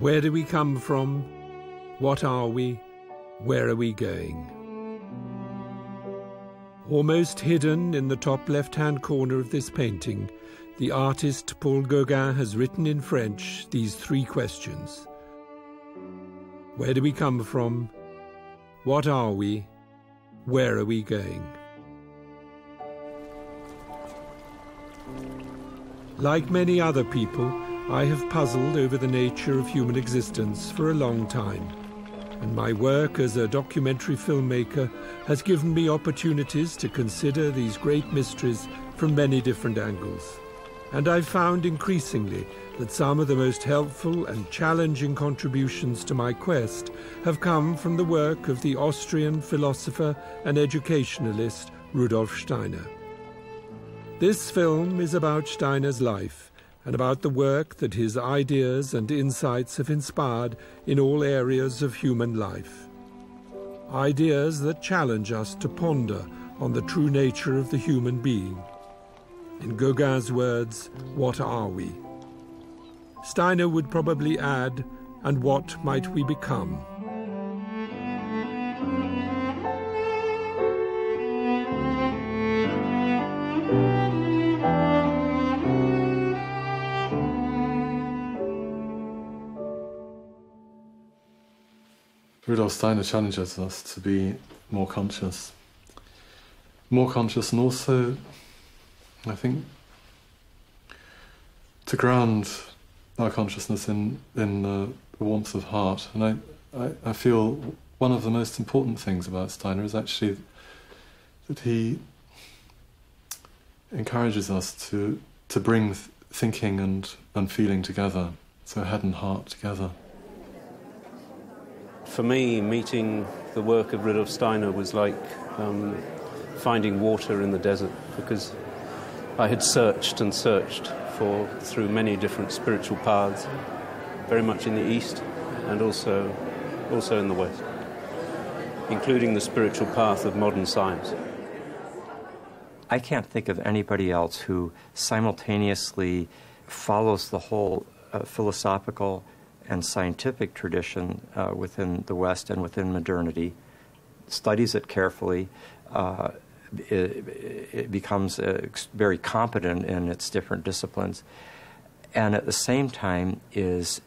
Where do we come from? What are we? Where are we going? Almost hidden in the top left-hand corner of this painting, the artist Paul Gauguin has written in French these three questions. Where do we come from? What are we? Where are we going? Like many other people, I have puzzled over the nature of human existence for a long time, and my work as a documentary filmmaker has given me opportunities to consider these great mysteries from many different angles. And I've found increasingly that some of the most helpful and challenging contributions to my quest have come from the work of the Austrian philosopher and educationalist Rudolf Steiner. This film is about Steiner's life and about the work that his ideas and insights have inspired in all areas of human life. Ideas that challenge us to ponder on the true nature of the human being. In Gauguin's words, what are we? Steiner would probably add, and what might we become? Rudolf Steiner challenges us to be more conscious. More conscious, and also, I think, to ground our consciousness in the warmth of heart. And I feel one of the most important things about Steiner is actually that he encourages us to bring thinking and feeling together, so head and heart together. For me, meeting the work of Rudolf Steiner was like finding water in the desert, because I had searched and searched through many different spiritual paths, very much in the East and also in the West, including the spiritual path of modern science. I can't think of anybody else who simultaneously follows the whole philosophical and scientific tradition within the West and within modernity, studies it carefully, it becomes very competent in its different disciplines, and at the same time is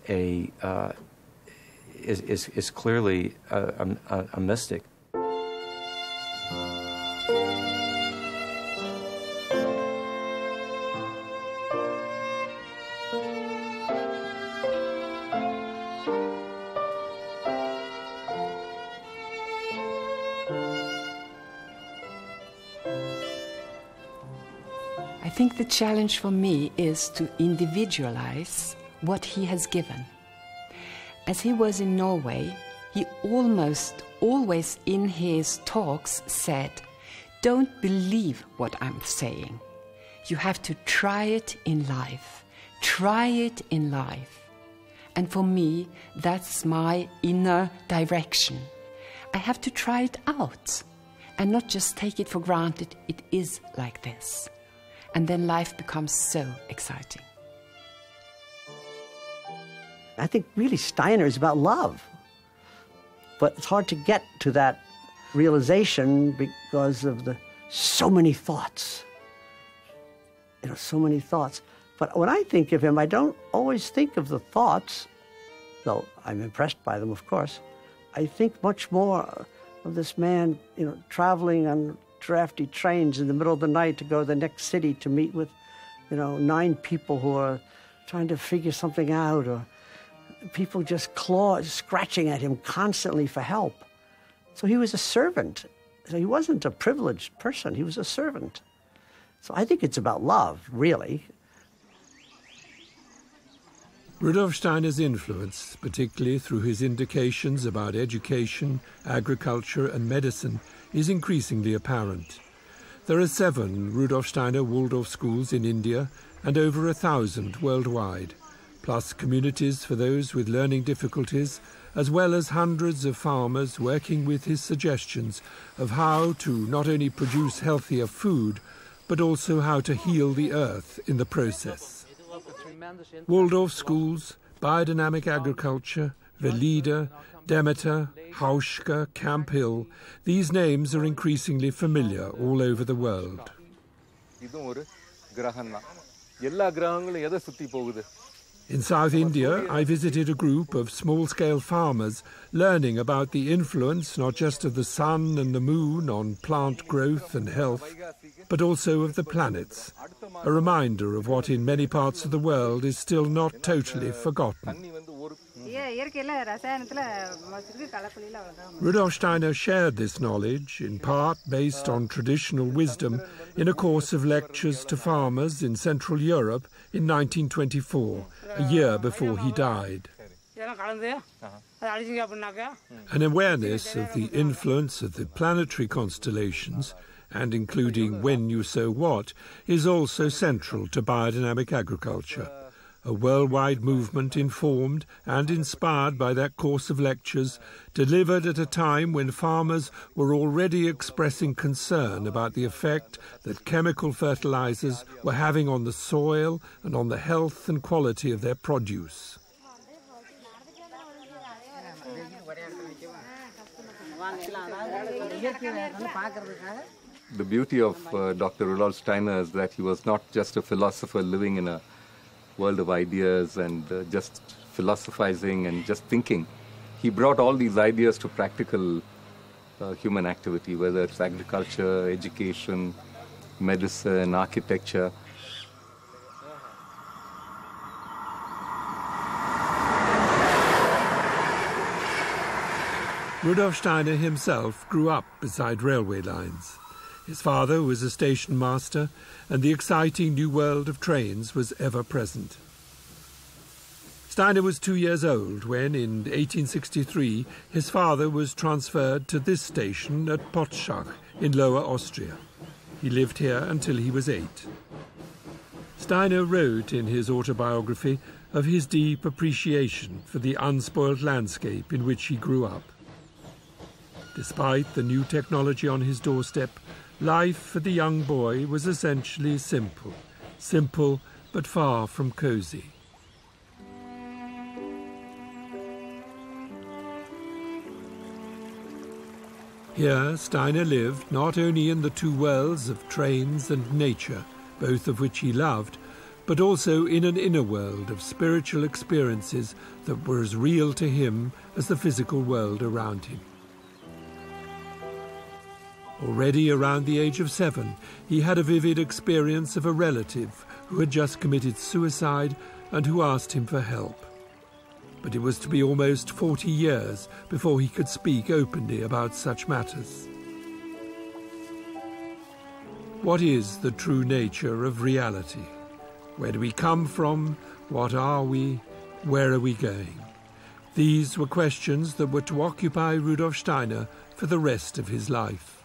clearly a mystic. I think the challenge for me is to individualize what he has given. As he was in Norway, he almost always in his talks said, "Don't believe what I'm saying. You have to try it in life. Try it in life." And for me, that's my inner direction. I have to try it out and not just take it for granted it is like this. And then life becomes so exciting. I think really Steiner is about love. But it's hard to get to that realization because of so many thoughts. So many thoughts. But when I think of him, I don't always think of the thoughts, though I'm impressed by them, of course. I think much more of this man, traveling on drafty trains in the middle of the night to go to the next city to meet with, 9 people who are trying to figure something out, or people just scratching at him constantly for help. So he was a servant. So he wasn't a privileged person, he was a servant. So I think it's about love, really. Rudolf Steiner's influence, particularly through his indications about education, agriculture and medicine, is increasingly apparent. There are 7 Rudolf Steiner Waldorf schools in India and over 1,000 worldwide, plus communities for those with learning difficulties, as well as hundreds of farmers working with his suggestions of how to not only produce healthier food, but also how to heal the earth in the process. Waldorf schools, biodynamic agriculture, Velida, Demeter, Hauschka, Camp Hill, these names are increasingly familiar all over the world. In South India, I visited a group of small-scale farmers learning about the influence not just of the sun and the moon on plant growth and health, but also of the planets, a reminder of what in many parts of the world is still not totally forgotten. Rudolf Steiner shared this knowledge, in part based on traditional wisdom, in a course of lectures to farmers in Central Europe in 1924, a year before he died. An awareness of the influence of the planetary constellations, and including when you sow what, is also central to biodynamic agriculture, a worldwide movement informed and inspired by that course of lectures, delivered at a time when farmers were already expressing concern about the effect that chemical fertilizers were having on the soil and on the health and quality of their produce. The beauty of Dr. Rudolf Steiner is that he was not just a philosopher living in a world of ideas and just philosophizing and just thinking. He brought all these ideas to practical human activity, whether it's agriculture, education, medicine, architecture. Rudolf Steiner himself grew up beside railway lines. His father was a station master, and the exciting new world of trains was ever present. Steiner was 2 years old when, in 1863, his father was transferred to this station at Potschach in Lower Austria. He lived here until he was 8. Steiner wrote in his autobiography of his deep appreciation for the unspoiled landscape in which he grew up. Despite the new technology on his doorstep, life for the young boy was essentially simple but far from cozy. Here Steiner lived not only in the two worlds of trains and nature, both of which he loved, but also in an inner world of spiritual experiences that were as real to him as the physical world around him. Already around the age of 7, he had a vivid experience of a relative who had just committed suicide and who asked him for help. But it was to be almost 40 years before he could speak openly about such matters. What is the true nature of reality? Where do we come from? What are we? Where are we going? These were questions that were to occupy Rudolf Steiner for the rest of his life.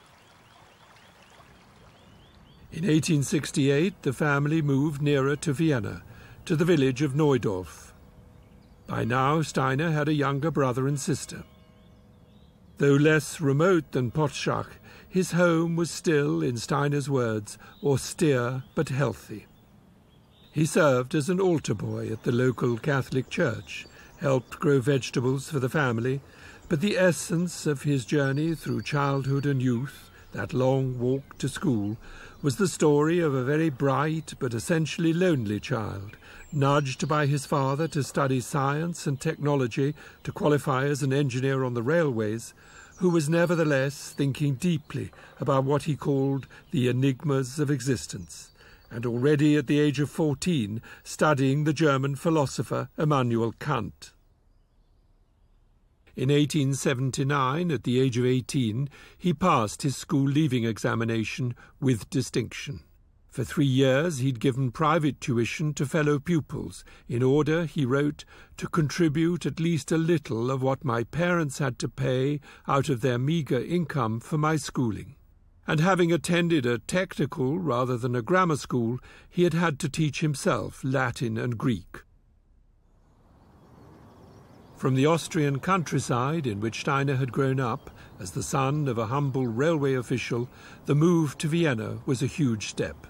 In 1868, the family moved nearer to Vienna, to the village of Neudorf. By now, Steiner had a younger brother and sister. Though less remote than Potschach, his home was still, in Steiner's words, austere but healthy. He served as an altar boy at the local Catholic church, helped grow vegetables for the family, but the essence of his journey through childhood and youth, that long walk to school, was the story of a very bright but essentially lonely child, nudged by his father to study science and technology to qualify as an engineer on the railways, who was nevertheless thinking deeply about what he called the enigmas of existence, and already at the age of 14 studying the German philosopher Immanuel Kant. In 1879, at the age of 18, he passed his school leaving examination with distinction. For 3 years he'd given private tuition to fellow pupils in order, he wrote, to contribute at least a little of what my parents had to pay out of their meagre income for my schooling. And having attended a technical rather than a grammar school, he had had to teach himself Latin and Greek. From the Austrian countryside in which Steiner had grown up, as the son of a humble railway official, the move to Vienna was a huge step.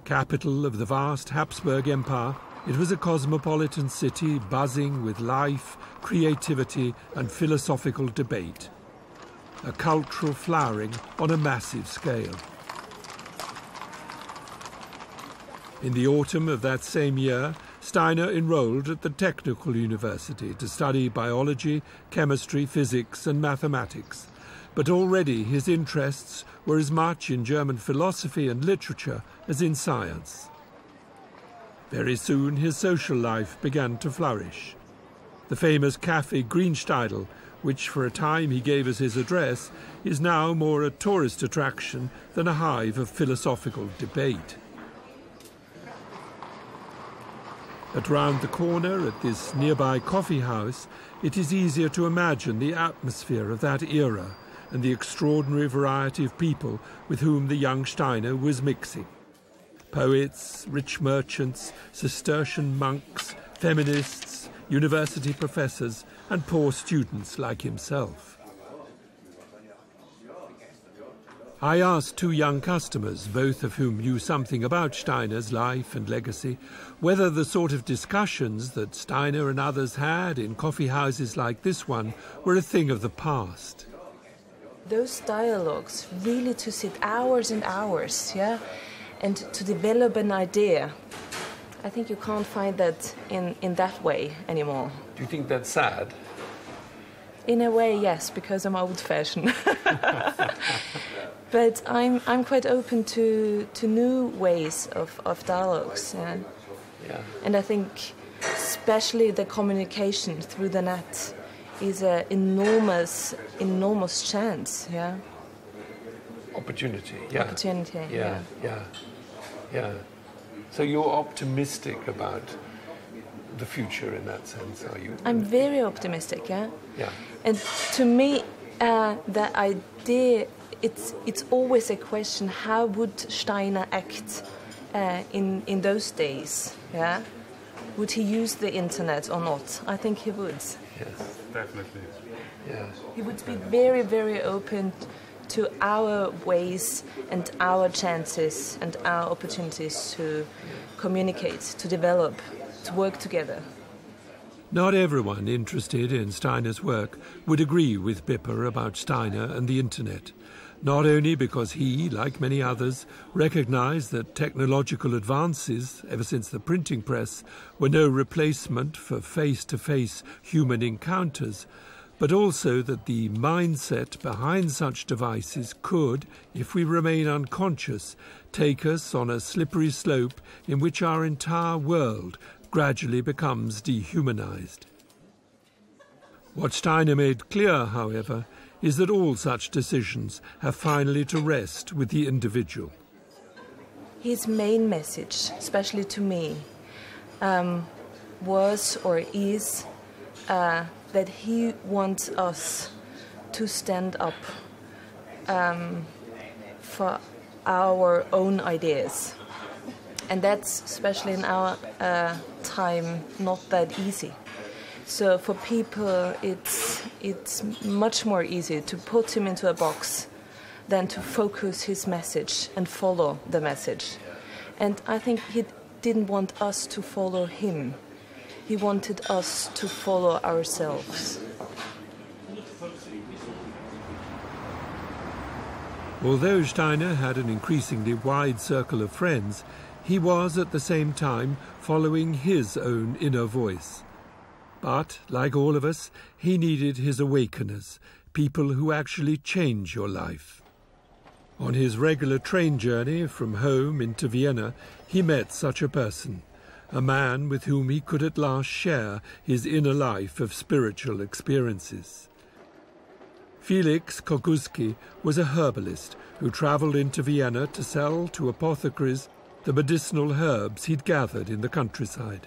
Capital of the vast Habsburg Empire, It was a cosmopolitan city buzzing with life, creativity and philosophical debate. A cultural flowering on a massive scale. In the autumn of that same year, Steiner enrolled at the Technical University to study biology, chemistry, physics and mathematics. But already his interests were as much in German philosophy and literature as in science. Very soon his social life began to flourish. The famous Café Grünsteidl, which for a time he gave as his address, is now more a tourist attraction than a hive of philosophical debate. But round the corner at this nearby coffee house, it is easier to imagine the atmosphere of that era and the extraordinary variety of people with whom the young Steiner was mixing. Poets, rich merchants, Cistercian monks, feminists, university professors, and poor students like himself. I asked two young customers, both of whom knew something about Steiner's life and legacy, whether the sort of discussions that Steiner and others had in coffee houses like this one were a thing of the past. Those dialogues, really to sit hours and hours, yeah, and to develop an idea. I think you can't find that in that way anymore. Do you think that's sad? In a way, yes, because I'm old-fashioned. But I'm quite open to new ways of dialogues. Yeah. And I think especially the communication through the net is an enormous chance, yeah. Opportunity, yeah. Opportunity, yeah. So you're optimistic about the future in that sense, are you? I'm very optimistic, yeah. Yeah. And to me, the idea, it's always a question, how would Steiner act in those days, yeah? Would he use the internet or not? I think he would. Yes, definitely. Yeah. He would be very, very open to our ways and our chances and our opportunities to communicate, to develop, to work together. Not everyone interested in Steiner's work would agree with Bipper about Steiner and the internet, not only because he, like many others, recognized that technological advances, ever since the printing press, were no replacement for face-to-face human encounters, but also that the mindset behind such devices could, if we remain unconscious, take us on a slippery slope in which our entire world gradually becomes dehumanized. What Steiner made clear, however, is that all such decisions have finally to rest with the individual. His main message, especially to me, was or is that he wants us to stand up for our own ideas. And that's, especially in our time, not that easy. So for people, it's much more easy to put him into a box than to focus his message and follow the message. And I think he didn't want us to follow him. He wanted us to follow ourselves. Although Steiner had an increasingly wide circle of friends, he was at the same time following his own inner voice. But, like all of us, he needed his awakeners, people who actually change your life. On his regular train journey from home into Vienna, he met such a person, a man with whom he could at last share his inner life of spiritual experiences. Felix Kokuski was a herbalist who travelled into Vienna to sell to apothecaries the medicinal herbs he'd gathered in the countryside.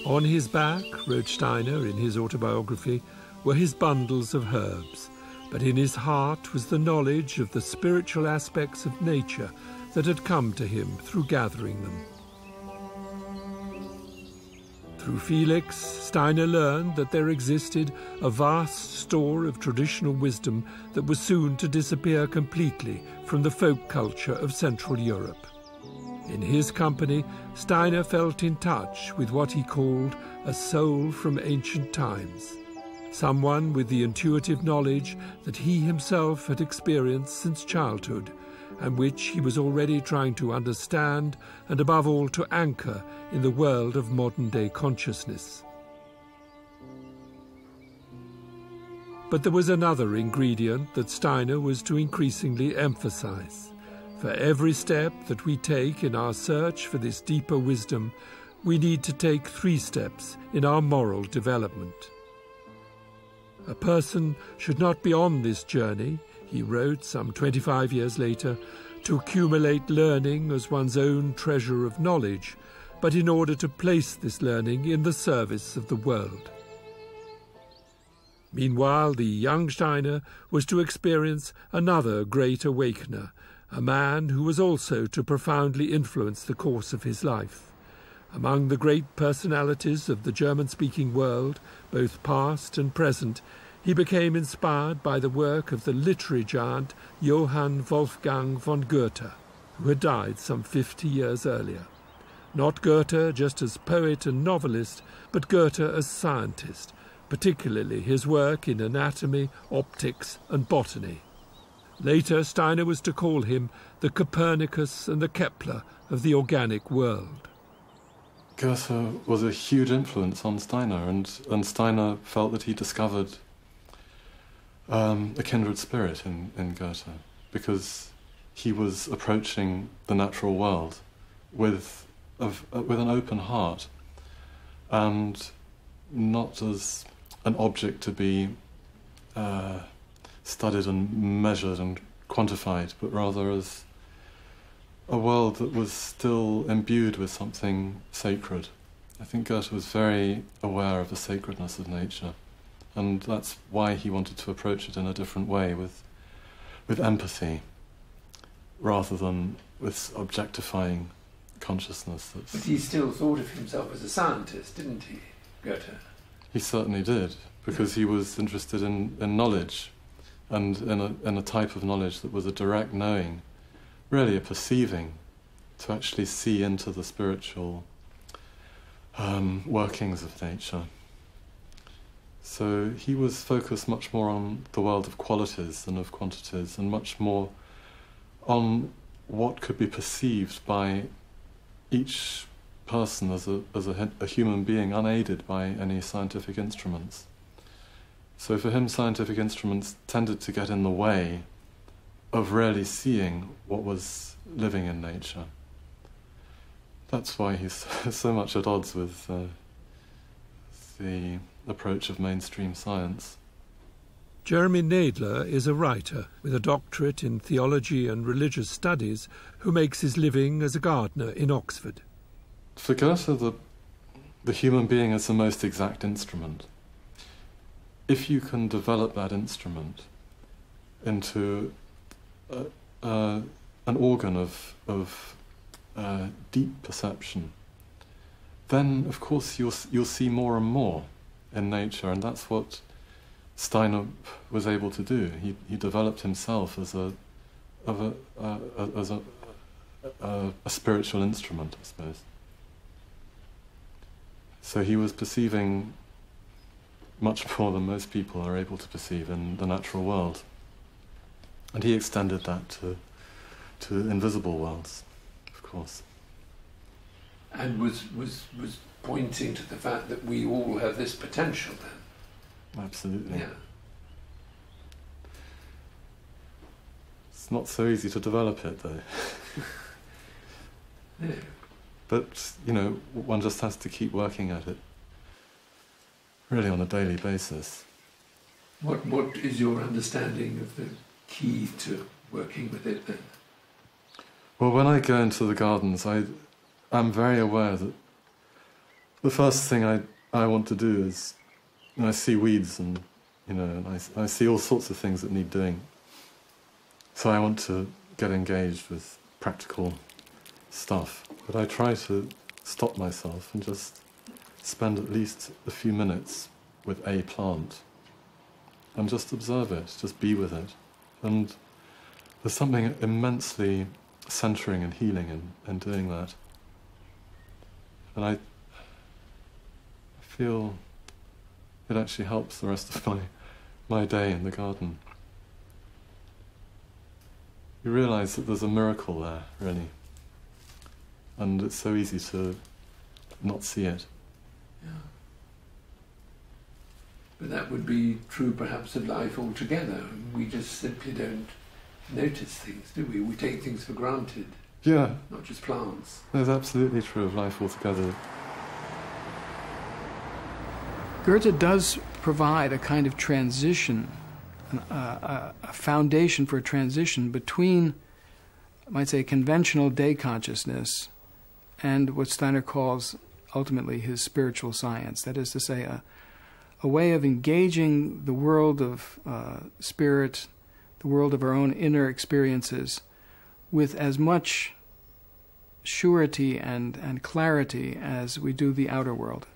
On his back, wrote Steiner in his autobiography, were his bundles of herbs, but in his heart was the knowledge of the spiritual aspects of nature that had come to him through gathering them. Through Felix, Steiner learned that there existed a vast store of traditional wisdom that was soon to disappear completely from the folk culture of Central Europe. In his company, Steiner felt in touch with what he called a soul from ancient times, someone with the intuitive knowledge that he himself had experienced since childhood, and which he was already trying to understand and above all to anchor in the world of modern-day consciousness. But there was another ingredient that Steiner was to increasingly emphasize. For every step that we take in our search for this deeper wisdom, we need to take 3 steps in our moral development. A person should not be on this journey, he wrote some 25 years later, to accumulate learning as one's own treasure of knowledge, but in order to place this learning in the service of the world. Meanwhile, the young Steiner was to experience another great awakener, a man who was also to profoundly influence the course of his life. Among the great personalities of the German-speaking world, both past and present, he became inspired by the work of the literary giant Johann Wolfgang von Goethe, who had died some 50 years earlier. Not Goethe just as poet and novelist, but Goethe as scientist, particularly his work in anatomy, optics, and botany. Later, Steiner was to call him the Copernicus and the Kepler of the organic world. Goethe was a huge influence on Steiner, and Steiner felt that he discovered a kindred spirit in Goethe, because he was approaching the natural world with an open heart, and not as an object to be studied and measured and quantified, but rather as a world that was still imbued with something sacred. I think Goethe was very aware of the sacredness of nature, and that's why he wanted to approach it in a different way, with empathy, rather than with objectifying consciousness. But he still thought of himself as a scientist, didn't he, Goethe? He certainly did, because he was interested in knowledge, and in a type of knowledge that was a direct knowing, really a perceiving, to actually see into the spiritual workings of nature. So he was focused much more on the world of qualities than of quantities, and much more on what could be perceived by each person as a human being, unaided by any scientific instruments. So for him, scientific instruments tended to get in the way of really seeing what was living in nature. That's why he's so much at odds with the approach of mainstream science. Jeremy Nadler is a writer with a doctorate in theology and religious studies who makes his living as a gardener in Oxford. For Goethe, the human being is the most exact instrument. If you can develop that instrument into an organ of deep perception, then of course you'll see more and more in nature, and that's what Steiner was able to do. He developed himself as a spiritual instrument, I suppose. So he was perceiving much more than most people are able to perceive in the natural world, and he extended that to invisible worlds, of course. And was pointing to the fact that we all have this potential then. Absolutely. Yeah. It's not so easy to develop it, though. Yeah. But, one just has to keep working at it, really on a daily basis. What is your understanding of the key to working with it then? Well, when I go into the gardens, I'm very aware that the first thing I want to do is, I see weeds and, I see all sorts of things that need doing. So I want to get engaged with practical stuff. But I try to stop myself and just spend at least a few minutes with a plant and just observe it, just be with it. And there's something immensely centering and healing in doing that. And I feel it actually helps the rest of my day in the garden. You realise that there's a miracle there, really. And it's so easy to not see it. Yeah. But that would be true perhaps of life altogether. We just simply don't notice things, do we? We take things for granted. Yeah. Not just plants. That's absolutely true of life altogether. Goethe does provide a kind of transition, a foundation for a transition between, I might say, conventional day consciousness and what Steiner calls ultimately his spiritual science. That is to say, a way of engaging the world of spirit, the world of our own inner experiences, with as much surety and clarity as we do the outer world.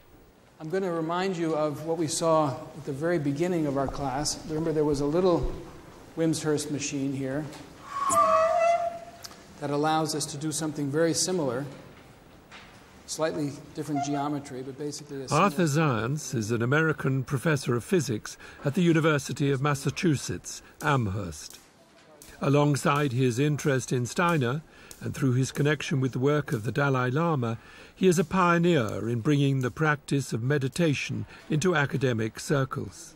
I'm going to remind you of what we saw at the very beginning of our class. Remember, there was a little Wimshurst machine here that allows us to do something very similar, slightly different geometry, but basically a Arthur Zajonc is an American professor of physics at the University of Massachusetts, Amherst. Alongside his interest in Steiner, and through his connection with the work of the Dalai Lama, he is a pioneer in bringing the practice of meditation into academic circles.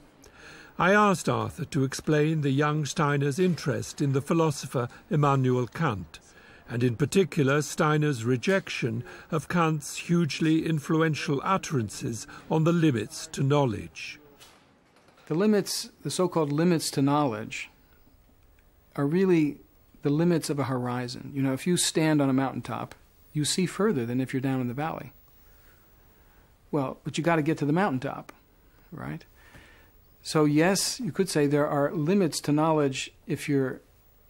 I asked Arthur to explain the young Steiner's interest in the philosopher Immanuel Kant, and in particular Steiner's rejection of Kant's hugely influential utterances on the limits to knowledge. The limits, the so-called limits to knowledge, are really the limits of a horizon. You know, if you stand on a mountaintop, you see further than if you're down in the valley. Well, but you got to get to the mountaintop, right? So yes, you could say there are limits to knowledge if you're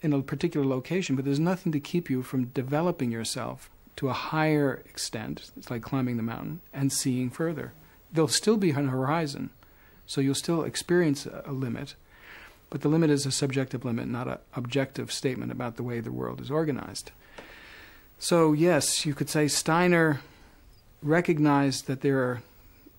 in a particular location, but there's nothing to keep you from developing yourself to a higher extent. It's like climbing the mountain and seeing further. There'll still be a horizon, so you'll still experience a limit, but the limit is a subjective limit, not an objective statement about the way the world is organized. So yes, you could say Steiner recognized that there are,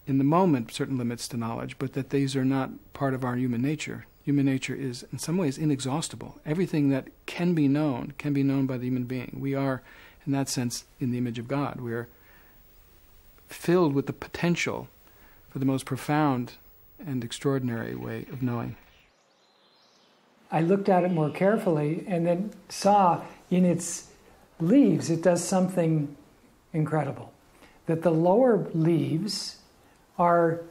in the moment, certain limits to knowledge, but that these are not part of our human nature. Human nature is, in some ways, inexhaustible. Everything that can be known by the human being. We are, in that sense, in the image of God. We are filled with the potential for the most profound and extraordinary way of knowing. I looked at it more carefully and then saw in its leaves it does something incredible. That the lower leaves are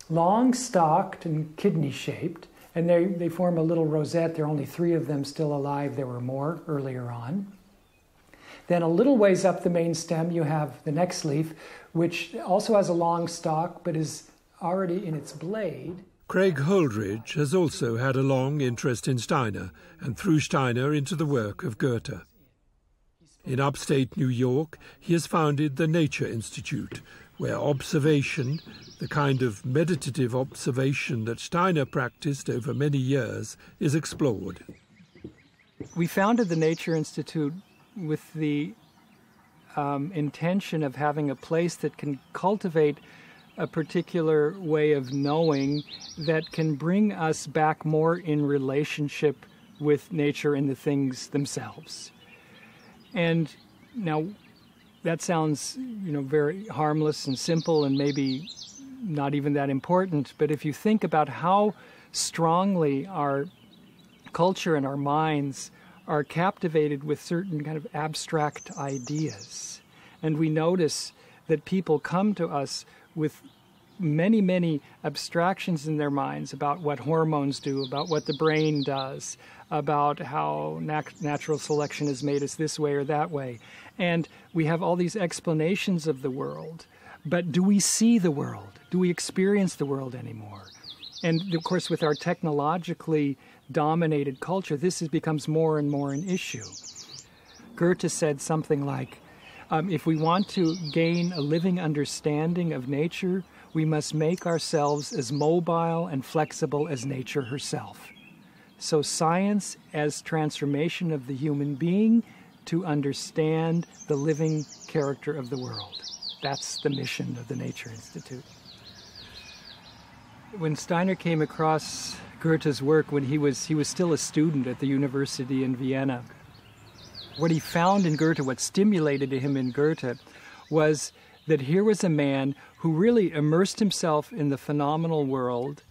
long-stalked and kidney-shaped, and they form a little rosette. There are only 3 of them still alive. There were more earlier on. Then a little ways up the main stem, you have the next leaf, which also has a long stalk, but is already in its blade. Craig Holdridge has also had a long interest in Steiner, and through Steiner into the work of Goethe. In upstate New York, he has founded the Nature Institute, where observation, the kind of meditative observation that Steiner practiced over many years, is explored. We founded the Nature Institute with the intention of having a place that can cultivate a particular way of knowing that can bring us back more in relationship with nature and the things themselves. And now that sounds, very harmless and simple and maybe not even that important, but if you think about how strongly our culture and our minds are captivated with certain kind of abstract ideas, and we notice that people come to us with many, many abstractions in their minds about what hormones do, about what the brain does, about how natural selection has made us this way or that way. And we have all these explanations of the world. But do we see the world? Do we experience the world anymore? And of course, with our technologically dominated culture, this becomes more and more an issue. Goethe said something like, If we want to gain a living understanding of nature, we must make ourselves as mobile and flexible as nature herself. So science as transformation of the human being to understand the living character of the world. That's the mission of the Nature Institute. When Steiner came across Goethe's work when he was still a student at the university in Vienna, what he found in Goethe, what stimulated him in Goethe, was that here was a man who really immersed himself in the phenomenal world,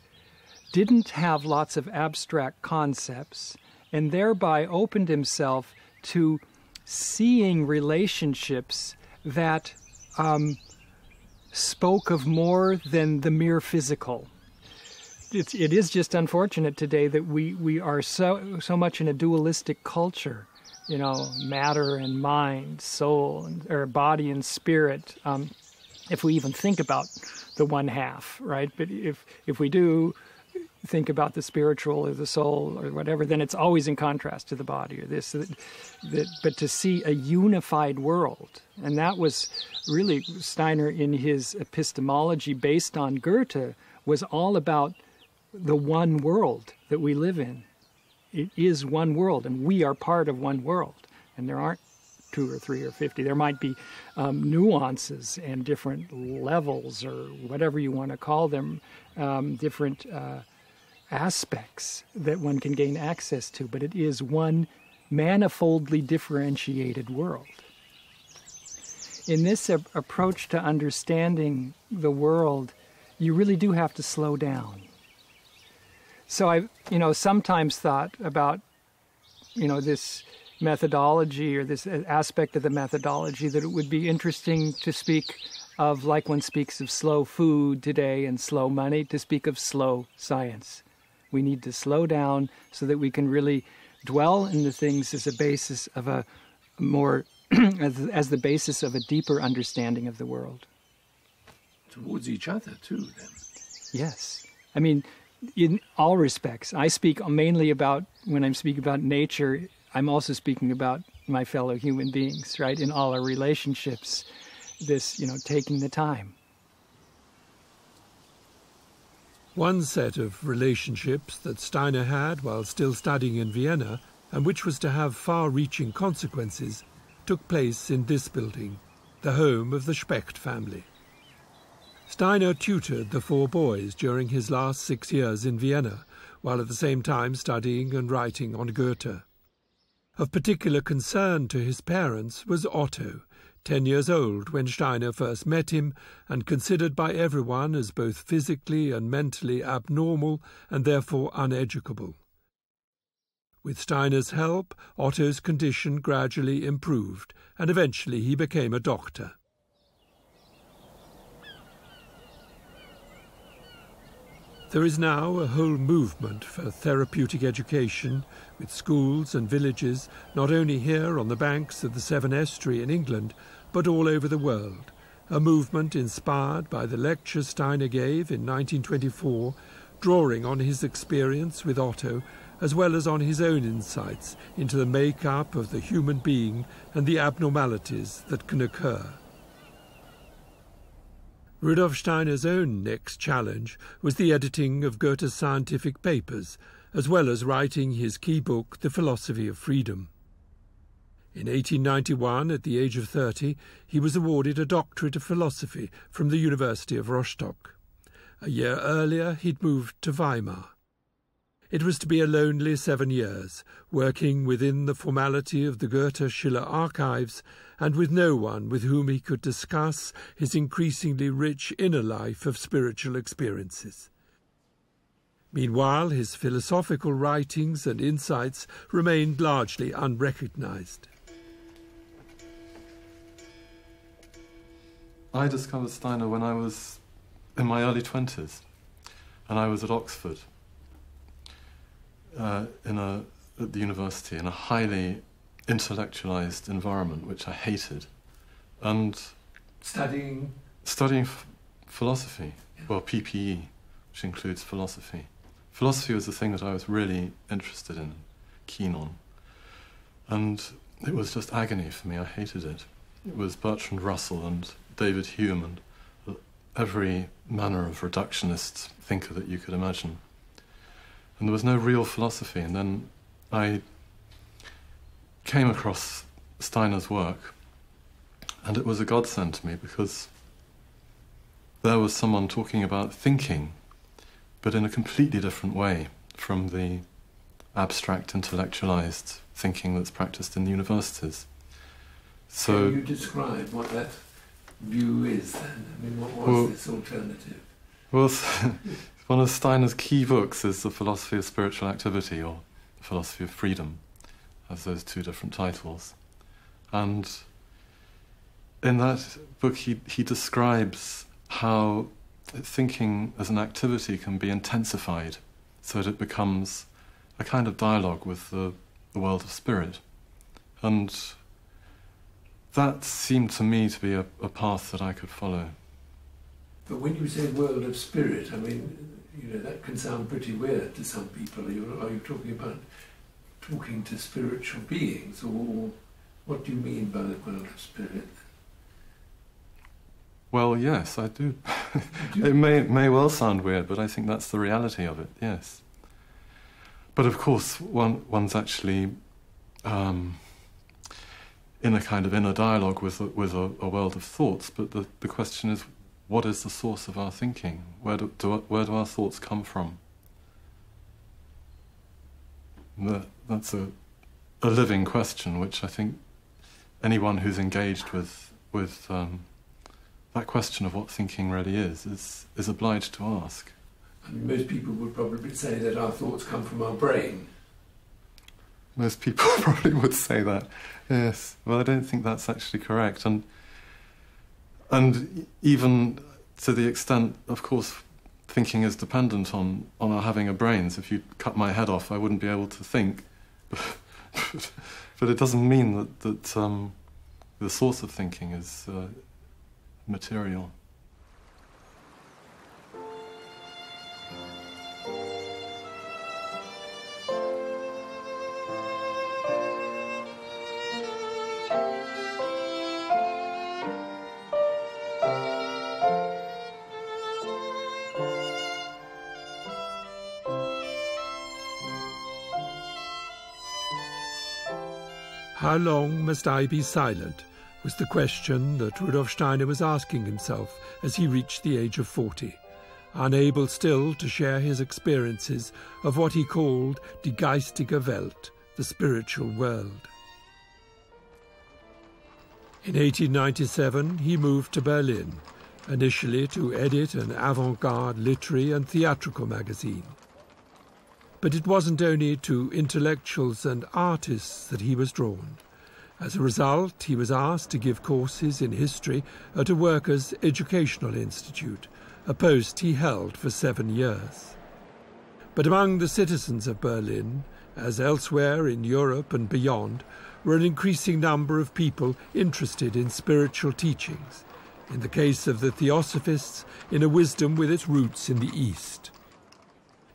didn't have lots of abstract concepts, and thereby opened himself to seeing relationships that spoke of more than the mere physical. It is just unfortunate today that we are so much in a dualistic culture, you know, matter and mind, soul, or body and spirit, if we even think about the one half, right? But if we do think about the spiritual or the soul or whatever, then it's always in contrast to the body or this. But to see a unified world, and that was really Steiner in his epistemology based on Goethe, was all about the one world that we live in. It is one world, and we are part of one world. And there aren't 2 or 3 or 50. There might be nuances and different levels, or whatever you want to call them, different aspects that one can gain access to, but it is one manifoldly differentiated world. In this approach to understanding the world, you really do have to slow down. So I, sometimes thought about, this methodology or this aspect of the methodology, that it would be interesting to speak of, like one speaks of slow food today and slow money, to speak of slow science. We need to slow down so that we can really dwell in the things as a basis of a more, as the basis of a deeper understanding of the world. Towards each other too, then. Yes. I mean, in all respects. I speak mainly about, when I'm speaking about nature, I'm also speaking about my fellow human beings, right? In all our relationships, this, taking the time. One set of relationships that Steiner had while still studying in Vienna, and which was to have far-reaching consequences, took place in this building, the home of the Specht family. Steiner tutored the 4 boys during his last 6 years in Vienna, while at the same time studying and writing on Goethe. Of particular concern to his parents was Otto, 10 years old when Steiner first met him, and considered by everyone as both physically and mentally abnormal and therefore uneducable. With Steiner's help, Otto's condition gradually improved, and eventually he became a doctor. There is now a whole movement for therapeutic education, with schools and villages, not only here on the banks of the Severn Estuary in England, but all over the world. A movement inspired by the lecture Steiner gave in 1924, drawing on his experience with Otto, as well as on his own insights into the make-up of the human being and the abnormalities that can occur. Rudolf Steiner's own next challenge was the editing of Goethe's scientific papers, as well as writing his key book, The Philosophy of Freedom. In 1891, at the age of 30, he was awarded a doctorate of philosophy from the University of Rostock. A year earlier, he'd moved to Weimar. It was to be a lonely 7 years, working within the formality of the Goethe-Schiller archives and with no one with whom he could discuss his increasingly rich inner life of spiritual experiences. Meanwhile, his philosophical writings and insights remained largely unrecognized. I discovered Steiner when I was in my early 20s, and I was at Oxford. At the university, in a highly intellectualized environment, which I hated, and studying philosophy, well, PPE, which includes philosophy. Philosophy was the thing that I was really interested in, keen on, and it was just agony for me. I hated it. It was Bertrand Russell and David Hume and every manner of reductionist thinker that you could imagine. And there was no real philosophy. And then I came across Steiner's work, and it was a godsend to me, because there was someone talking about thinking, but in a completely different way from the abstract, intellectualized thinking that's practiced in the universities. So, can you describe what that view is then? I mean, what was this alternative? Well, one of Steiner's key books is The Philosophy of Spiritual Activity, or The Philosophy of Freedom, has those two different titles. And in that book he describes how thinking as an activity can be intensified so that it becomes a kind of dialogue with the world of spirit. And that seemed to me to be a path that I could follow. But when you say world of spirit, I mean, that can sound pretty weird to some people. Are you talking about talking to spiritual beings, or what do you mean by the world of spirit? Well, yes, I do. It may well sound weird, but I think that's the reality of it, yes. But of course, one's actually in a kind of inner dialogue with a world of thoughts, but the question is, what is the source of our thinking? Where do our thoughts come from? That's a living question, which I think anyone who's engaged with that question of what thinking really is obliged to ask. And most people would probably say that our thoughts come from our brain. Most people probably would say that, yes. Well, I don't think that's actually correct. And even to the extent, of course, thinking is dependent on our having a brain. So if you cut my head off, I wouldn't be able to think. But it doesn't mean that the source of thinking is material. How long must I be silent, was the question that Rudolf Steiner was asking himself as he reached the age of 40, unable still to share his experiences of what he called die geistige Welt, the spiritual world. In 1897 he moved to Berlin, initially to edit an avant-garde literary and theatrical magazine. But it wasn't only to intellectuals and artists that he was drawn. As a result, he was asked to give courses in history at a workers' educational institute, a post he held for 7 years. But among the citizens of Berlin, as elsewhere in Europe and beyond, were an increasing number of people interested in spiritual teachings, in the case of the Theosophists, in a wisdom with its roots in the East.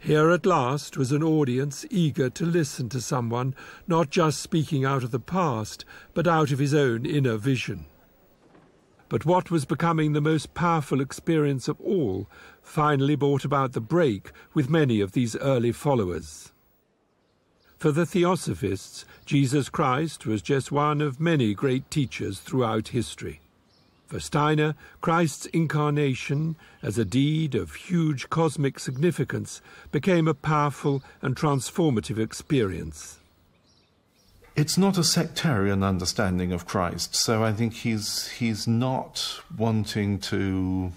Here at last was an audience eager to listen to someone not just speaking out of the past, but out of his own inner vision. But what was becoming the most powerful experience of all finally brought about the break with many of these early followers. For the Theosophists, Jesus Christ was just one of many great teachers throughout history. For Steiner, Christ's incarnation, as a deed of huge cosmic significance, became a powerful and transformative experience. It's not a sectarian understanding of Christ, so I think he's not wanting to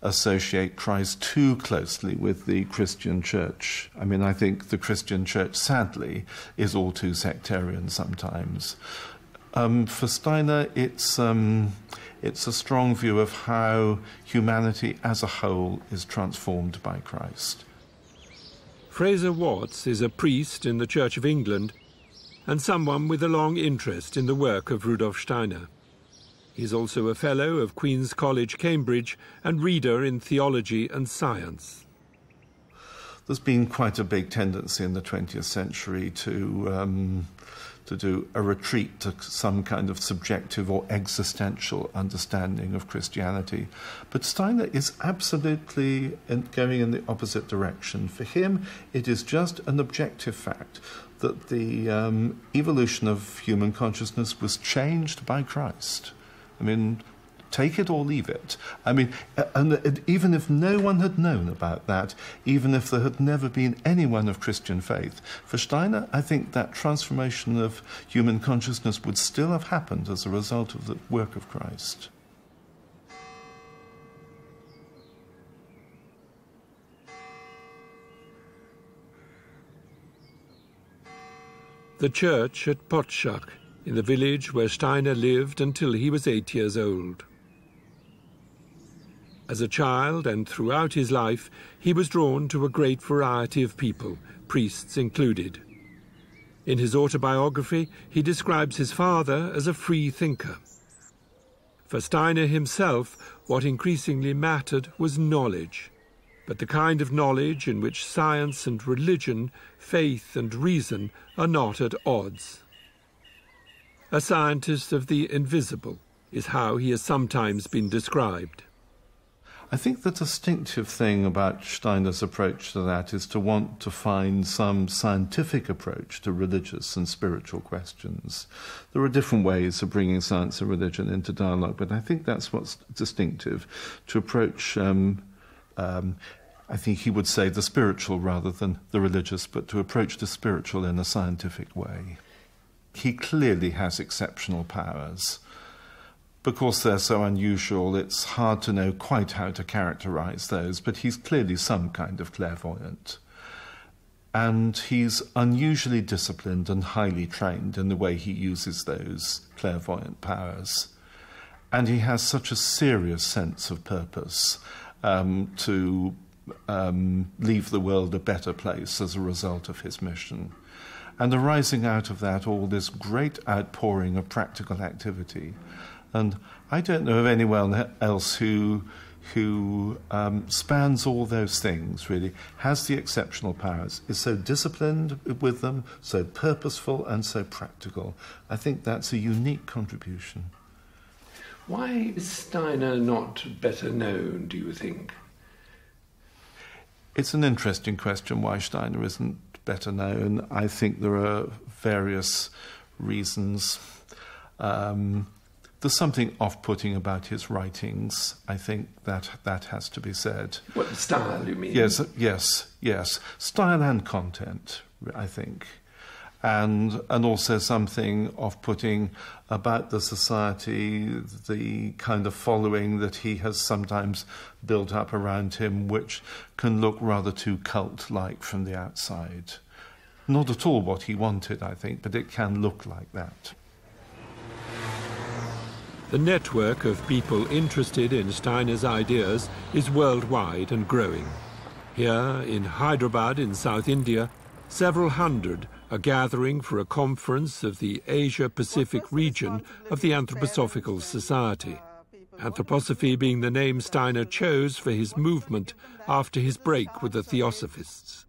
associate Christ too closely with the Christian church. I mean, I think the Christian church, sadly, is all too sectarian sometimes. For Steiner, it's a strong view of how humanity as a whole is transformed by Christ. Fraser Watts is a priest in the Church of England and someone with a long interest in the work of Rudolf Steiner. He's also a Fellow of Queen's College, Cambridge, and reader in theology and science. There's been quite a big tendency in the 20th century to do a retreat to some kind of subjective or existential understanding of Christianity. But Steiner is absolutely going in the opposite direction. For him, it is just an objective fact that the evolution of human consciousness was changed by Christ. I mean, take it or leave it. I mean, and even if no one had known about that, even if there had never been anyone of Christian faith, for Steiner, I think that transformation of human consciousness would still have happened as a result of the work of Christ. The church at Potschach, in the village where Steiner lived until he was 8 years old. As a child and throughout his life, he was drawn to a great variety of people, priests included. In his autobiography, he describes his father as a free thinker. For Steiner himself, what increasingly mattered was knowledge, but the kind of knowledge in which science and religion, faith and reason are not at odds. A scientist of the invisible is how he has sometimes been described. I think the distinctive thing about Steiner's approach to that is to want to find some scientific approach to religious and spiritual questions. There are different ways of bringing science and religion into dialogue, but I think that's what's distinctive, to approach, I think he would say the spiritual rather than the religious, but to approach the spiritual in a scientific way. He clearly has exceptional powers. Because they're so unusual, it's hard to know quite how to characterize those, but he's clearly some kind of clairvoyant. And he's unusually disciplined and highly trained in the way he uses those clairvoyant powers. And he has such a serious sense of purpose to leave the world a better place as a result of his mission. And arising out of that, all this great outpouring of practical activity. And I don't know of anyone else who spans all those things, really, has the exceptional powers, is so disciplined with them, so purposeful and so practical. I think that's a unique contribution. Why is Steiner not better known, do you think? It's an interesting question why Steiner isn't better known. I think there are various reasons. There's something off-putting about his writings. I think that has to be said. What style, you mean? Yes. Style and content, I think. And also something off-putting about the society, the kind of following that he has sometimes built up around him, which can look rather too cult-like from the outside. Not at all what he wanted, I think, but it can look like that. The network of people interested in Steiner's ideas is worldwide and growing. Here in Hyderabad in South India, several hundred are gathering for a conference of the Asia-Pacific region of the Anthroposophical Society. Anthroposophy being the name Steiner chose for his movement after his break with the Theosophists.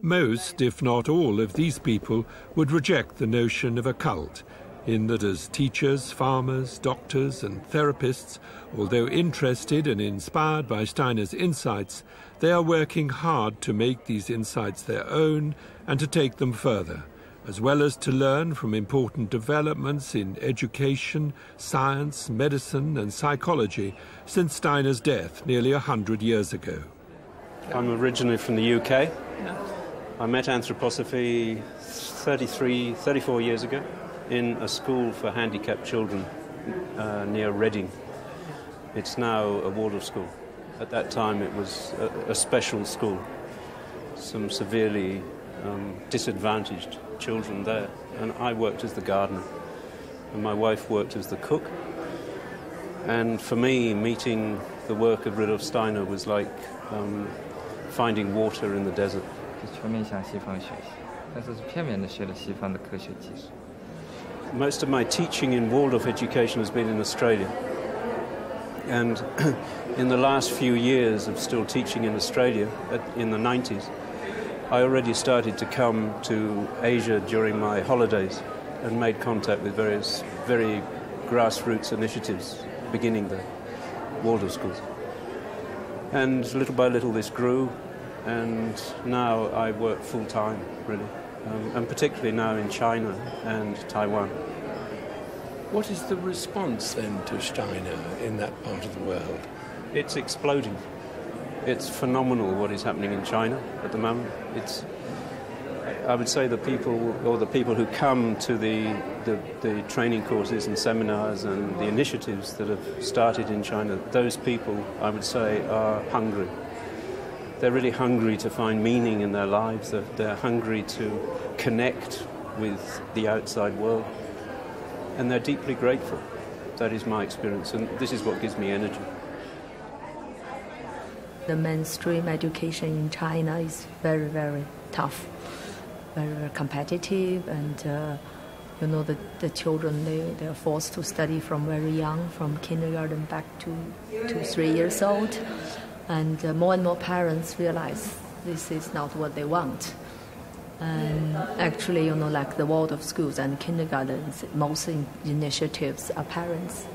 Most, if not all, of these people would reject the notion of a cult, in that as teachers, farmers, doctors and therapists, although interested and inspired by Steiner's insights, they are working hard to make these insights their own and to take them further, as well as to learn from important developments in education, science, medicine and psychology since Steiner's death nearly 100 years ago. I'm originally from the UK. I met anthroposophy 34 years ago in a school for handicapped children near Reading. It's now a Waldorf school. At that time it was a special school. Some severely disadvantaged children there. And I worked as the gardener. And my wife worked as the cook. And for me, meeting the work of Rudolf Steiner was like finding water in the desert. Most of my teaching in Waldorf education has been in Australia. And in the last few years of still teaching in Australia, in the 90s, I already started to come to Asia during my holidays and made contact with various very grassroots initiatives beginning the Waldorf schools. And little by little this grew, and now I work full-time, really, and particularly now in China and Taiwan. What is the response then to Steiner in that part of the world? It's exploding. It's phenomenal what is happening in China at the moment. I would say the people who come to the training courses and seminars and the initiatives that have started in China, those people, I would say, are hungry. They're really hungry to find meaning in their lives. They're hungry to connect with the outside world. And they're deeply grateful. That is my experience, and this is what gives me energy. The mainstream education in China is very, very tough, very, very competitive, and the children, they are forced to study from very young, from kindergarten back to 3 years old, and more and more parents realize this is not what they want. And actually, like the Waldorf schools and kindergartens, most initiatives are parents.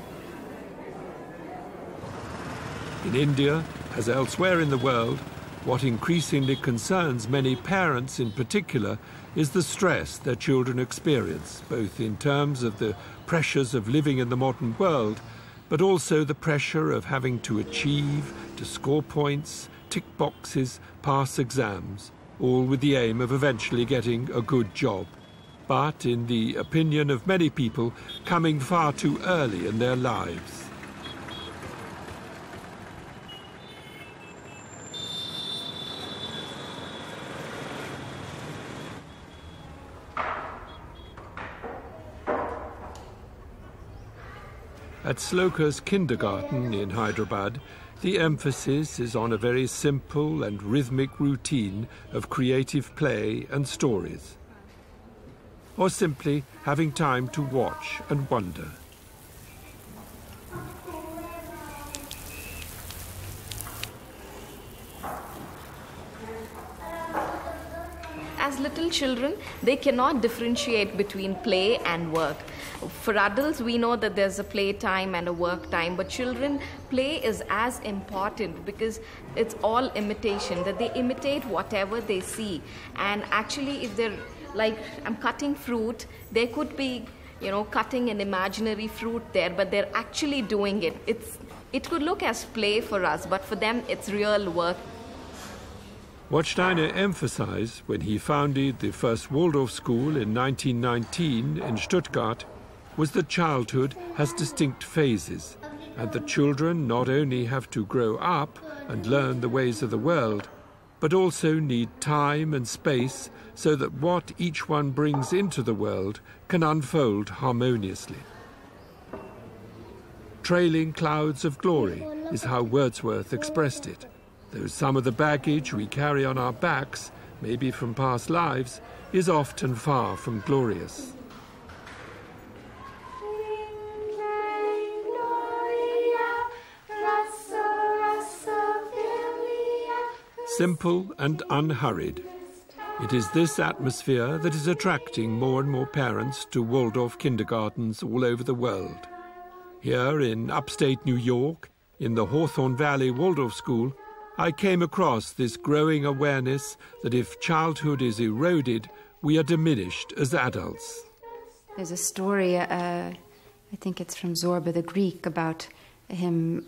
In India, as elsewhere in the world, what increasingly concerns many parents in particular is the stress their children experience, both in terms of the pressures of living in the modern world, but also the pressure of having to achieve, to score points, tick boxes, pass exams, all with the aim of eventually getting a good job. But, in the opinion of many people, coming far too early in their lives. At Sloka's kindergarten in Hyderabad, the emphasis is on a very simple and rhythmic routine of creative play and stories, or simply having time to watch and wonder. As little children, they cannot differentiate between play and work. For adults, we know that there's a play time and a work time, but children, play is as important because it's all imitation, that they imitate whatever they see. And actually, if they're like, I'm cutting fruit, they could be, cutting an imaginary fruit there, but they're actually doing it. It could look as play for us, but for them, it's real work. What Steiner emphasized when he founded the first Waldorf school in 1919 in Stuttgart was that childhood has distinct phases, and that children not only have to grow up and learn the ways of the world, but also need time and space so that what each one brings into the world can unfold harmoniously. Trailing clouds of glory is how Wordsworth expressed it, though some of the baggage we carry on our backs, maybe from past lives, is often far from glorious. Simple and unhurried. It is this atmosphere that is attracting more and more parents to Waldorf kindergartens all over the world. Here in upstate New York, in the Hawthorne Valley Waldorf School, I came across this growing awareness that if childhood is eroded, we are diminished as adults. There's a story, I think it's from Zorba the Greek, about him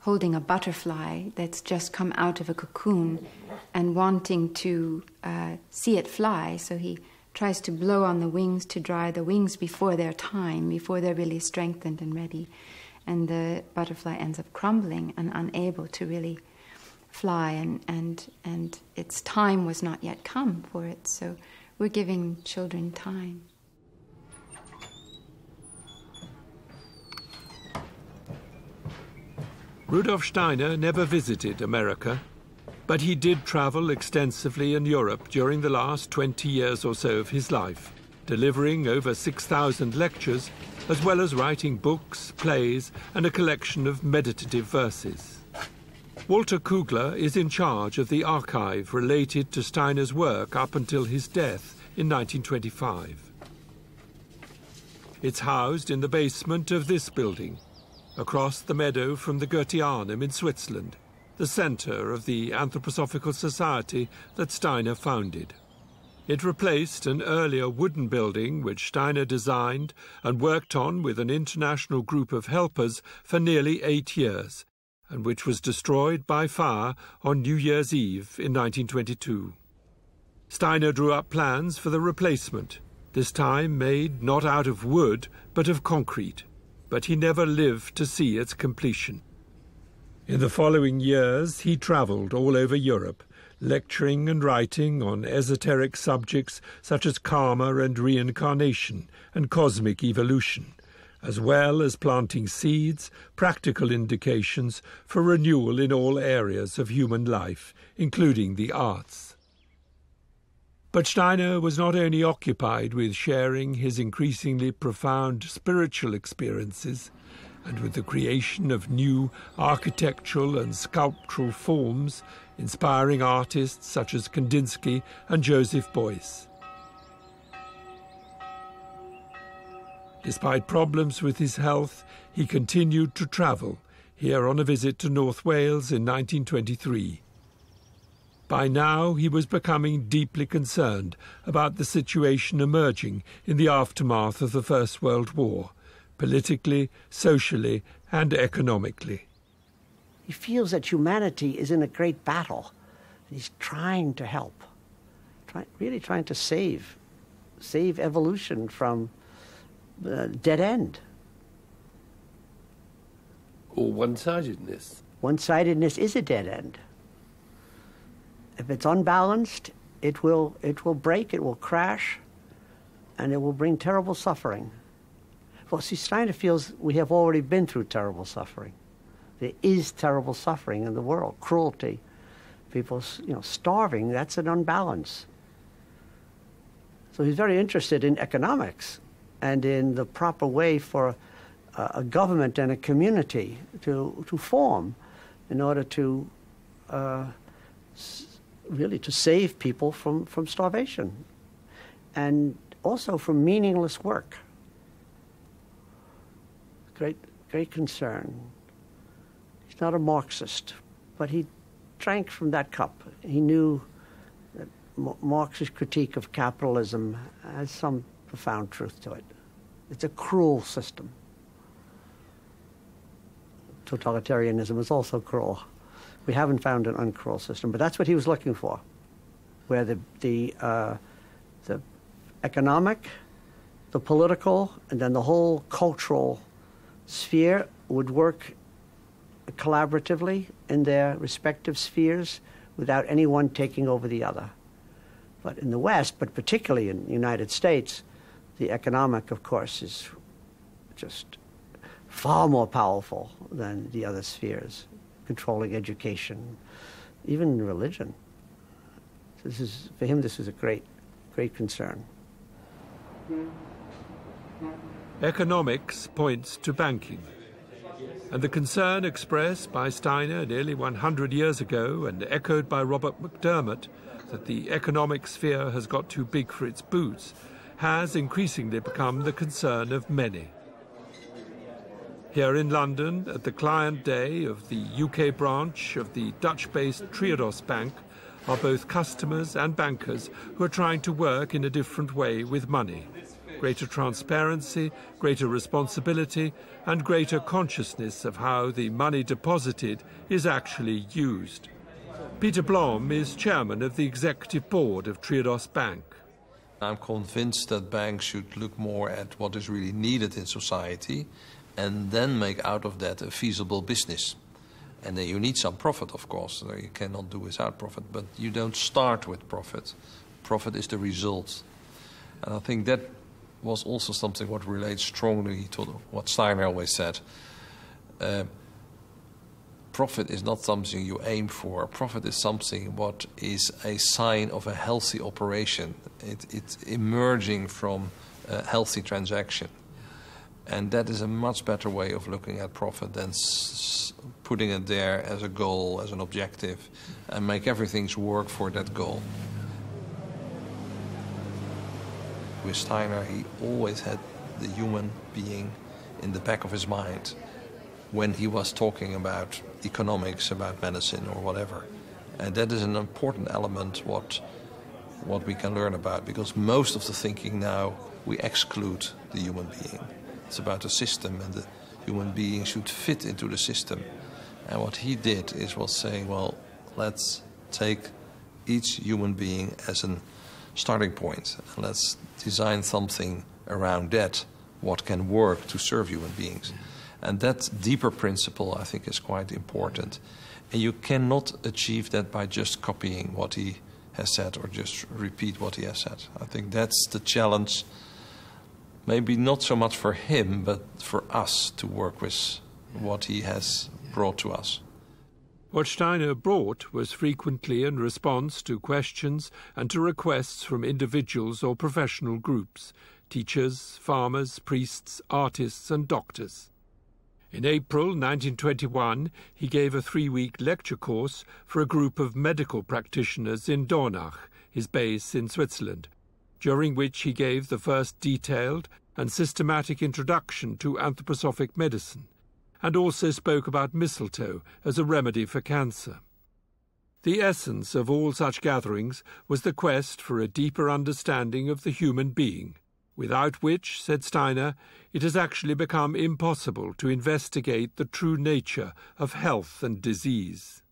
holding a butterfly that's just come out of a cocoon and wanting to see it fly. So he tries to blow on the wings to dry the wings before their time, before they're really strengthened and ready. And the butterfly ends up crumbling and unable to really fly, and its time was not yet come for it. So we're giving children time. Rudolf Steiner never visited America, but he did travel extensively in Europe during the last 20 years or so of his life, delivering over 6,000 lectures, as well as writing books, plays, and a collection of meditative verses. Walter Kugler is in charge of the archive related to Steiner's work up until his death in 1925. It's housed in the basement of this building, across the meadow from the Goetheanum in Switzerland, the centre of the Anthroposophical Society that Steiner founded. It replaced an earlier wooden building which Steiner designed and worked on with an international group of helpers for nearly 8 years, and which was destroyed by fire on New Year's Eve in 1922. Steiner drew up plans for the replacement, this time made not out of wood but of concrete, but he never lived to see its completion. In the following years he travelled all over Europe, lecturing and writing on esoteric subjects such as karma and reincarnation and cosmic evolution, as well as planting seeds, practical indications for renewal in all areas of human life, including the arts. But Steiner was not only occupied with sharing his increasingly profound spiritual experiences and with the creation of new architectural and sculptural forms, inspiring artists such as Kandinsky and Joseph Beuys. Despite problems with his health, he continued to travel, here on a visit to North Wales in 1923. By now, he was becoming deeply concerned about the situation emerging in the aftermath of the First World War, politically, socially, and economically. He feels that humanity is in a great battle. He's trying to help, really trying to save evolution from dead end. Or one-sidedness. One-sidedness is a dead end. If it's unbalanced, it will break, it will crash, and it will bring terrible suffering. Well, see, Steiner feels we have already been through terrible suffering. There is terrible suffering in the world, cruelty, people, starving. That's an unbalance. So he's very interested in economics and in the proper way for a government and a community to form in order to really to save people from starvation and also from meaningless work. Great concern. He's not a Marxist, but he drank from that cup. He knew that Marx's critique of capitalism has some profound truth to it. It's a cruel system. Totalitarianism is also cruel. We haven't found an uncruel system, but that's what he was looking for, where the economic, the political, and then the whole cultural sphere would work collaboratively in their respective spheres without anyone taking over the other. But in the West, but particularly in the United States, the economic, of course, is just far more powerful than the other spheres, controlling education, even religion. For him, this is a great concern. Economics points to banking, and the concern expressed by Steiner nearly 100 years ago and echoed by Robert McDermott that the economic sphere has got too big for its boots has increasingly become the concern of many. Here in London, at the client day of the UK branch of the Dutch-based Triodos Bank, are both customers and bankers who are trying to work in a different way with money. Greater transparency, greater responsibility, and greater consciousness of how the money deposited is actually used. Peter Blom is chairman of the executive board of Triodos Bank. I'm convinced that banks should look more at what is really needed in society and then make out of that a feasible business. And then you need some profit, of course. You cannot do without profit, but you don't start with profit. Profit is the result. And I think that was also something what relates strongly to what Steiner always said. Profit is not something you aim for. Profit is something what is a sign of a healthy operation. It's emerging from a healthy transaction. And that is a much better way of looking at profit than putting it there as a goal, as an objective, and make everything work for that goal. With Steiner, he always had the human being in the back of his mind when he was talking about economics, about medicine or whatever. And that is an important element what we can learn about, because most of the thinking now, we exclude the human being. It's about a system, and the human being should fit into the system. And what he did was saying, well, let's take each human being as a starting point, and let's design something around that, what can work to serve human beings. And that deeper principle, I think, is quite important. And you cannot achieve that by just copying what he has said or just repeat what he has said. I think that's the challenge, maybe not so much for him, but for us to work with what he has brought to us. What Steiner brought was frequently in response to questions and to requests from individuals or professional groups, teachers, farmers, priests, artists and doctors. In April 1921, he gave a 3-week lecture course for a group of medical practitioners in Dornach, his base in Switzerland, during which he gave the first detailed and systematic introduction to anthroposophic medicine, and also spoke about mistletoe as a remedy for cancer. The essence of all such gatherings was the quest for a deeper understanding of the human being, without which, said Steiner, it has actually become impossible to investigate the true nature of health and disease.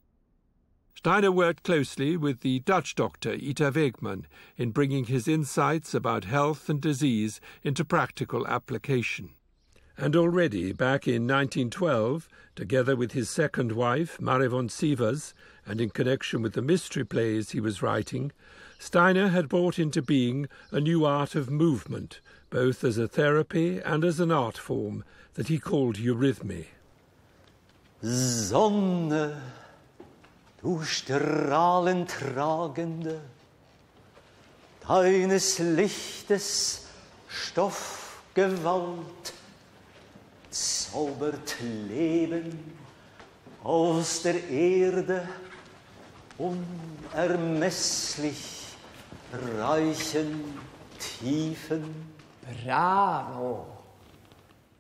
Steiner worked closely with the Dutch doctor Ita Wegman in bringing his insights about health and disease into practical application. And already back in 1912, together with his second wife, Marie von Sievers, and in connection with the mystery plays he was writing, Steiner had brought into being a new art of movement, both as a therapy and as an art form, that he called Eurythmy. Sonne, du strahlentragende, deines Lichtes Stoffgewalt, zaubert Leben aus der Erde, unermesslich reichen Tiefen. Bravo!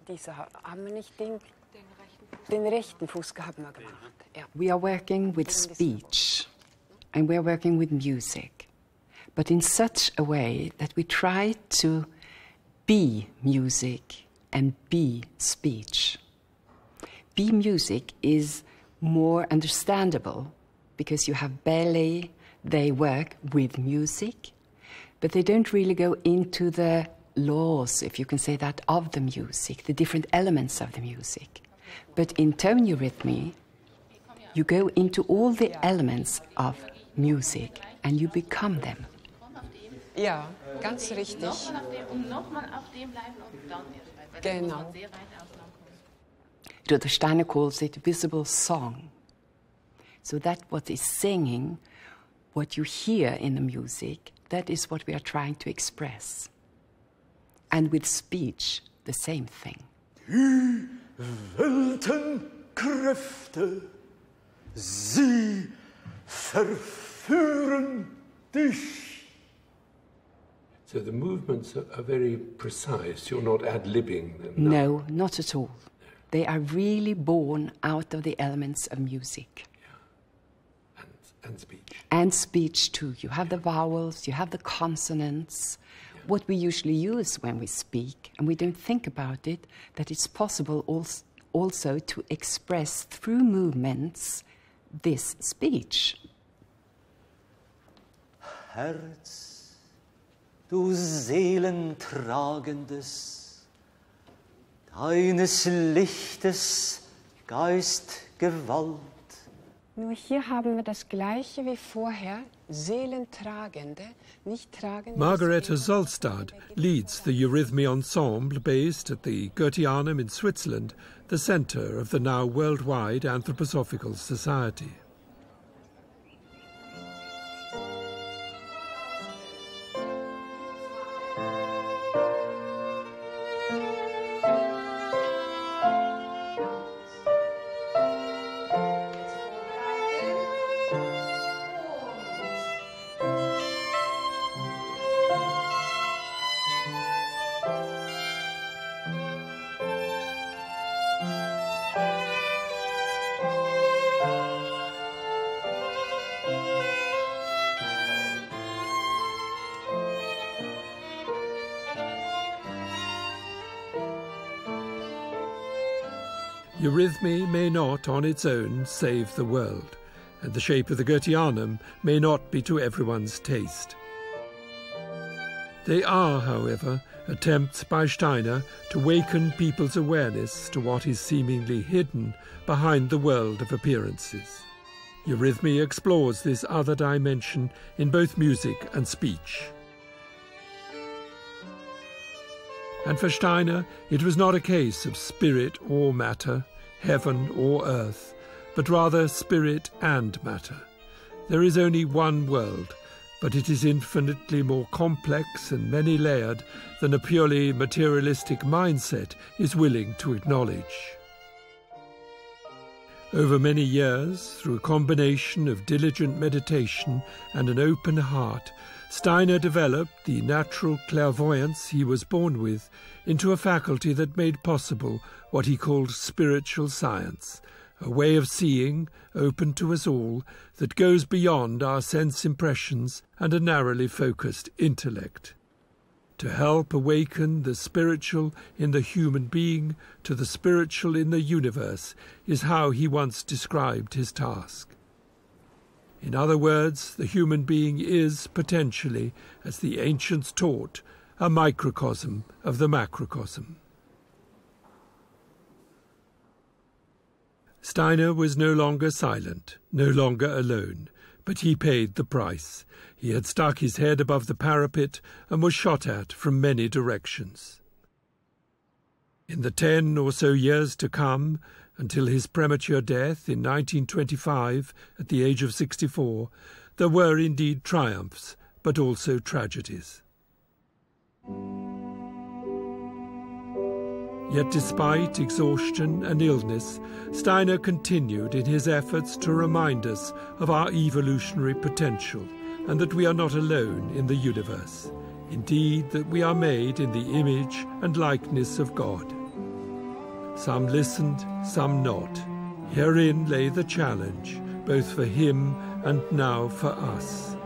Diese haben wir nicht den rechten Fuß gehabt. Ja. We are working with speech and we are working with music, but in such a way that we try to be music and be speech. Be music is more understandable because you have ballet, they work with music, but they don't really go into the laws, if you can say that, of the music, the different elements of the music. But in tone eurythmy, you go into all the elements of music and you become them. Ja, ganz richtig. Genau. Rudolf Steiner calls it visible song. So that what is singing, what you hear in the music, that is what we are trying to express. And with speech, the same thing. Die Weltenkräfte, sie verführen dich. So the movements are very precise. You're not ad-libbing them. No, not at all. They are really born out of the elements of music. Yeah. And speech. And speech too. You have the vowels, you have the consonants. Yeah. What we usually use when we speak, and we don't think about it, that it's possible also to express through movements this speech. Herz, du Seelentragendes, deines Lichtes Geistgewalt. Nur hier haben wir das Gleiche wie vorher, Seelentragende, nicht tragende. Margareta Zollstad leads the Eurythmy Ensemble based at the Goetheanum in Switzerland, the centre of the now worldwide Anthroposophical Society. Eurythmy may not on its own save the world, and the shape of the Goetheanum may not be to everyone's taste. They are, however, attempts by Steiner to waken people's awareness to what is seemingly hidden behind the world of appearances. Eurythmy explores this other dimension in both music and speech. And for Steiner, it was not a case of spirit or matter, heaven or earth, but rather spirit and matter. There is only one world, but it is infinitely more complex and many-layered than a purely materialistic mindset is willing to acknowledge. Over many years, through a combination of diligent meditation and an open heart, Steiner developed the natural clairvoyance he was born with into a faculty that made possible what he called spiritual science, a way of seeing, open to us all, that goes beyond our sense impressions and a narrowly focused intellect. To help awaken the spiritual in the human being to the spiritual in the universe is how he once described his task. In other words, the human being is, potentially, as the ancients taught, a microcosm of the macrocosm. Steiner was no longer silent, no longer alone, but he paid the price. He had stuck his head above the parapet and was shot at from many directions. In the 10 or so years to come, until his premature death in 1925 at the age of 64, there were indeed triumphs, but also tragedies. Yet despite exhaustion and illness, Steiner continued in his efforts to remind us of our evolutionary potential and that we are not alone in the universe. Indeed, that we are made in the image and likeness of God. Some listened, some not. Herein lay the challenge, both for him and now for us.